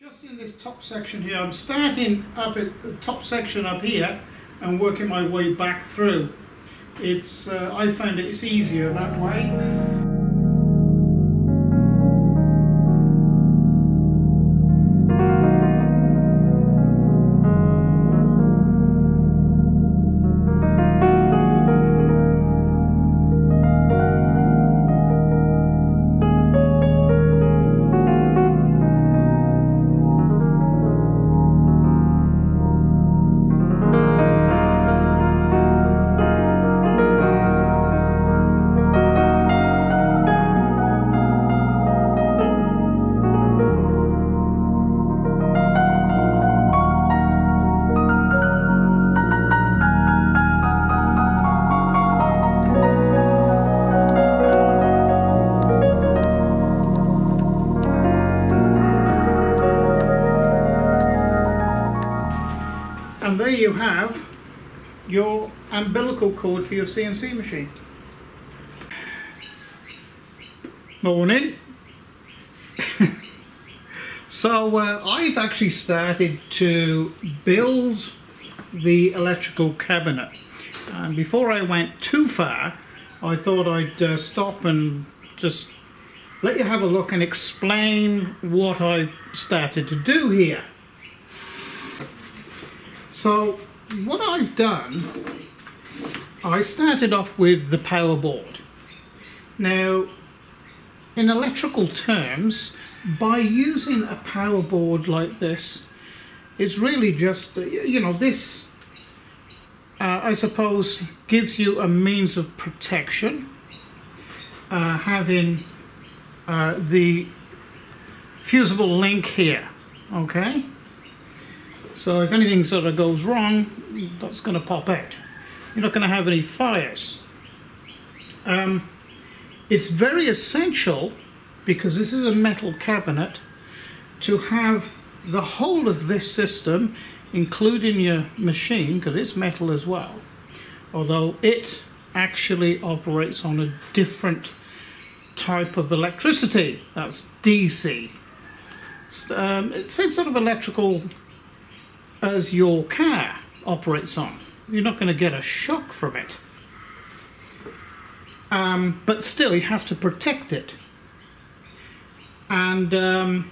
Just in this top section here, I'm starting up at the top section up here and working my way back through. It's I found it's easier that way. And there you have your umbilical cord for your CNC machine. Morning. So I've actually started to build the electrical cabinet, and before I went too far I thought I'd stop and just let you have a look and explain what I've started to do here. So what I've done, I started off with the power board. Now, in electrical terms, by using a power board like this, it's really just, you know, this, I suppose, gives you a means of protection, having the fusible link here, okay? So if anything sort of goes wrong, that's going to pop out. You're not going to have any fires. It's very essential, because this is a metal cabinet, to have the whole of this system, including your machine, because it's metal as well, although it actually operates on a different type of electricity. That's DC. It's same sort of electrical as your car operates on. You're not going to get a shock from it. But still, you have to protect it. And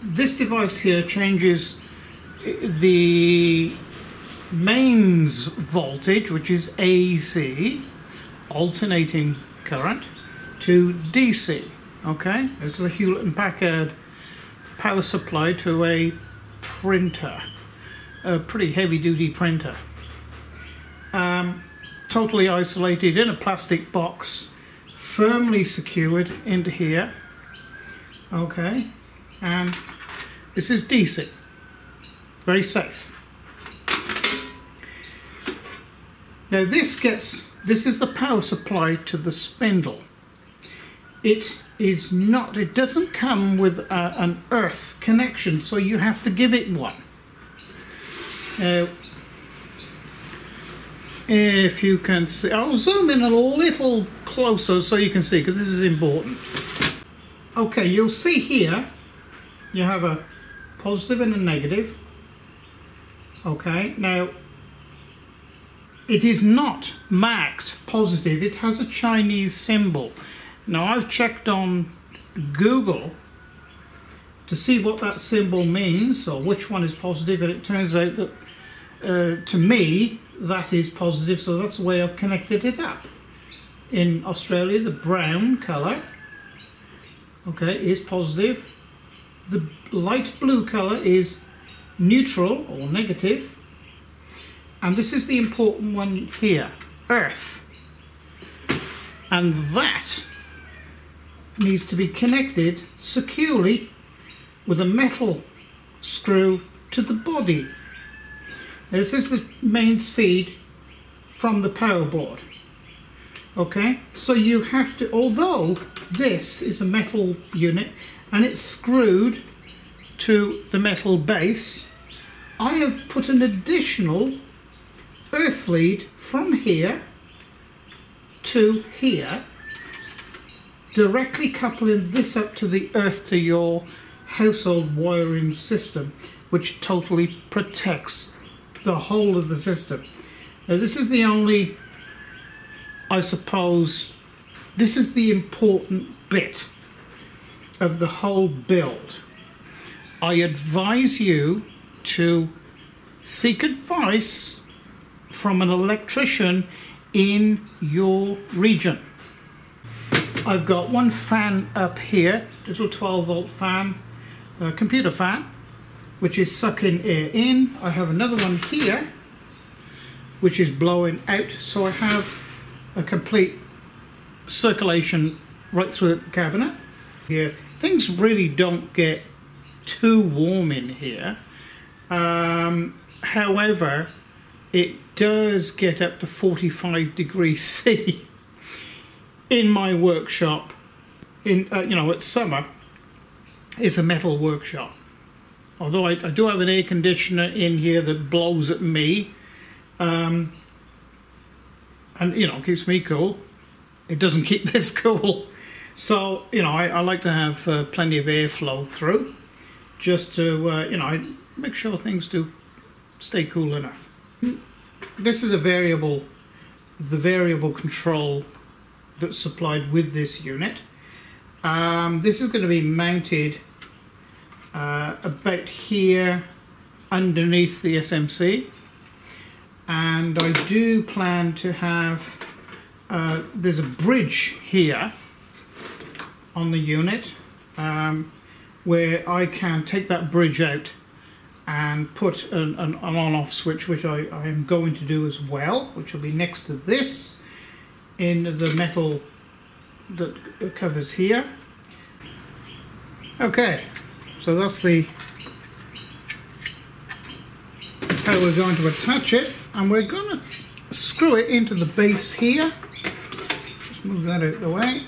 this device here changes the mains voltage, which is AC, alternating current, to DC. Okay? This is a Hewlett & Packard power supply to a printer. A pretty heavy-duty printer, totally isolated in a plastic box, firmly secured into here. Okay, and this is DC, very safe. Now this is the power supply to the spindle. It doesn't come with an earth connection, so you have to give it one. Now, if you can see, I'll zoom in a little closer so you can see, because this is important. Okay, you'll see here you have a positive and a negative. Okay, now it is not marked positive, it has a Chinese symbol. Now I've checked on Google to see what that symbol means, or which one is positive, and it turns out that to me that is positive, so that's the way I've connected it up. In Australia, the brown colour, okay, is positive. The light blue colour is neutral or negative, and this is the important one here, earth, and that needs to be connected securely with a metal screw to the body. This is the mains feed from the power board. Okay, so you have to, although this is a metal unit and it's screwed to the metal base, I have put an additional earth lead from here to here, directly coupling this up to the earth to your household wiring system which totally protects the whole of the system. Now this is the only, I suppose, this is the important bit of the whole build. I advise you to seek advice from an electrician in your region. I've got one fan up here, little 12-volt fan, computer fan, which is sucking air in. I have another one here, which is blowing out, so I have a complete circulation right through the cabinet. Here, things really don't get too warm in here. However, it does get up to 45 degrees C in my workshop. In you know, it's summer. It's a metal workshop. Although I do have an air conditioner in here that blows at me, and you know, keeps me cool. It doesn't keep this cool. So you know, I like to have plenty of airflow through, just to you know, I make sure things do stay cool enough. This is a variable, the variable control that's supplied with this unit. This is going to be mounted about here underneath the SMC, and I do plan to have there's a bridge here on the unit where I can take that bridge out and put an on-off switch, which I am going to do as well, which will be next to this in the metal that covers here. Okay, so that's how we're going to attach it, and we're going to screw it into the base here. Just move that out of the way.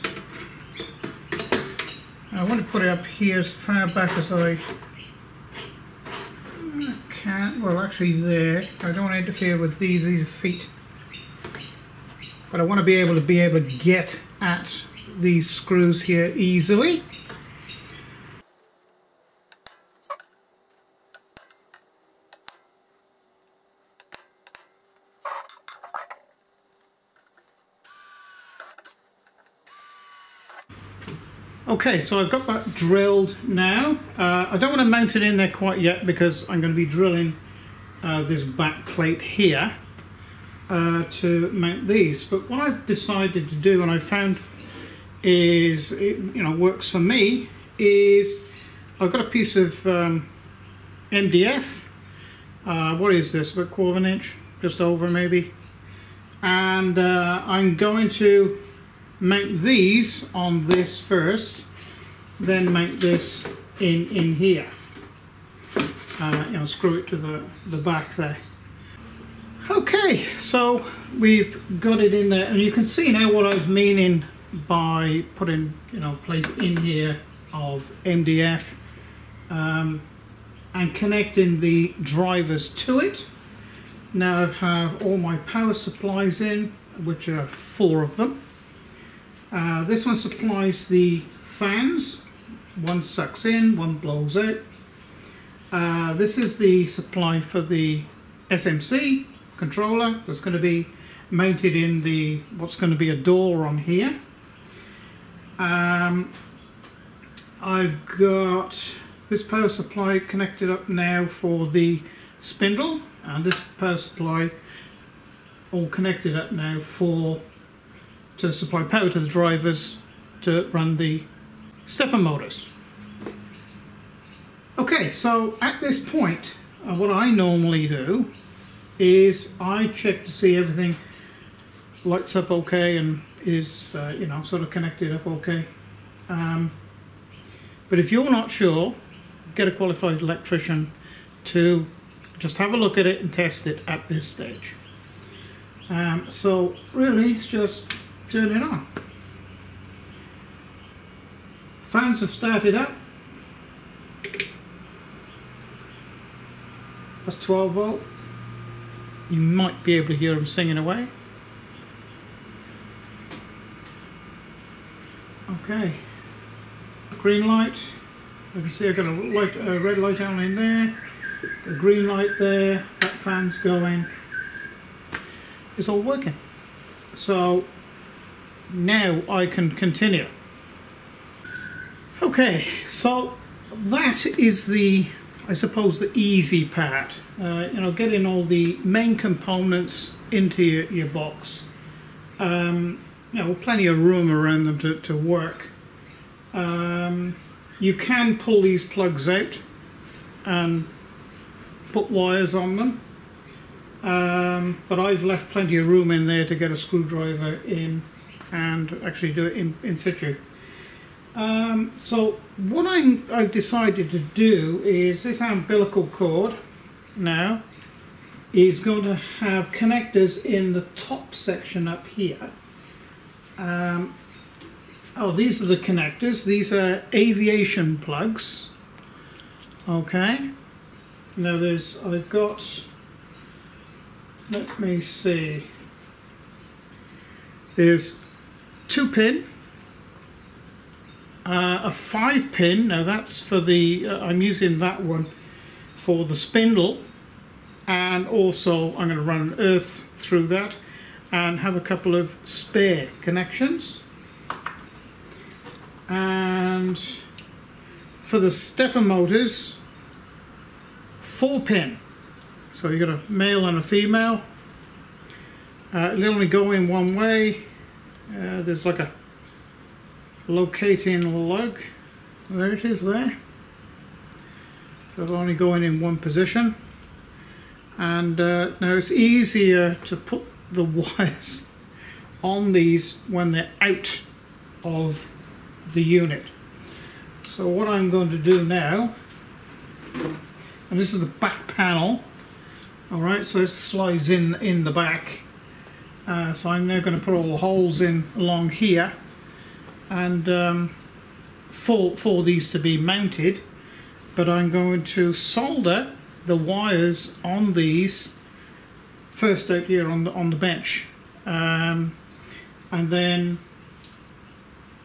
I want to put it up here as far back as I can. Well, actually there. I don't want to interfere with these are feet. But I want to be able to get at these screws here easily. Okay, so I've got that drilled now. I don't want to mount it in there quite yet because I'm going to be drilling this back plate here to mount these. But what I've decided to do, and I found is, you know, works for me, is I've got a piece of MDF. What is this? About 1/4 of an inch, just over maybe. And I'm going to mount these on this first, then mount this in here. You know, screw it to the back there. Okay, so we've got it in there, and you can see now what I was meaning by putting, you know, plate in here of MDF and connecting the drivers to it. Now I have all my power supplies in, which are 4 of them. This one supplies the fans. One sucks in, one blows out. This is the supply for the SMC controller that's going to be mounted in the what's going to be a door on here. I've got this power supply connected up now for the spindle, and this power supply all connected up now to supply power to the drivers to run the stepper motors. Okay, so at this point, what I normally do is I check to see everything lights up okay and is you know, sort of connected up okay. But if you're not sure, get a qualified electrician to just have a look at it and test it at this stage. So really, it's just turn it on. Fans have started up. That's 12 volt. You might be able to hear them singing away. Okay. Green light. You can see I've got a red light down in there, a green light there, that fan's going. It's all working. So now I can continue. Okay, so that is the, I suppose, the easy part. You know, getting all the main components into your box. You know, plenty of room around them to work. You can pull these plugs out and put wires on them, but I've left plenty of room in there to get a screwdriver in and actually do it in situ. So what I've decided to do is this umbilical cord now is going to have connectors in the top section up here. Oh, these are the connectors. These are aviation plugs. Okay. Now I've got, let me see. There's 2-pin, a 5-pin. Now that's for the, I'm using that one for the spindle, and also I'm going to run an earth through that and have a couple of spare connections. And for the stepper motors, 4-pin. So you've got a male and a female. It'll only go in one way. There's like a locating lug. There it is there. So it'll only go in one position. And now it's easier to put the wires on these when they're out of the unit. So what I'm going to do now, and this is the back panel, alright, so it slides in the back. So I'm now going to put all the holes in along here, and for these to be mounted, but I'm going to solder the wires on these first out here on the bench, and then,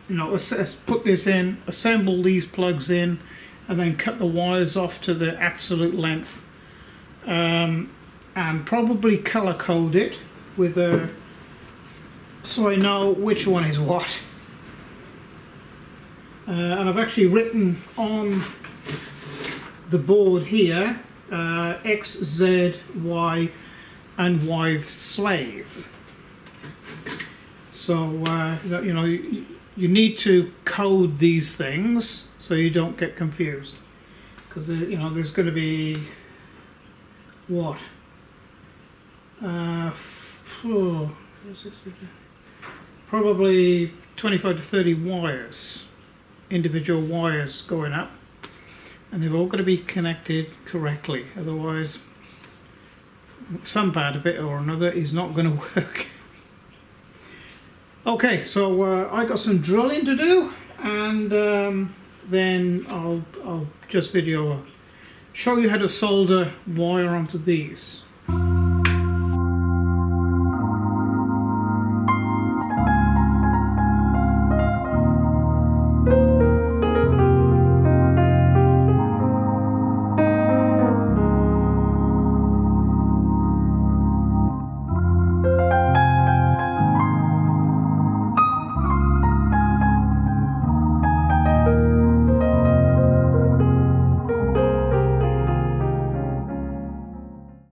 you know, put this in, assemble these plugs in, and then cut the wires off to the absolute length, and probably color code it with a, so I know which one is what. And I've actually written on the board here X, Z, Y, and Y's slave. So you know, you need to code these things so you don't get confused, because you know there's going to be what probably 25 to 30 wires, individual wires going up, and they've all got to be connected correctly, otherwise some part of it or another is not going to work. Okay, so I got some drilling to do, and then I'll just show you how to solder wire onto these.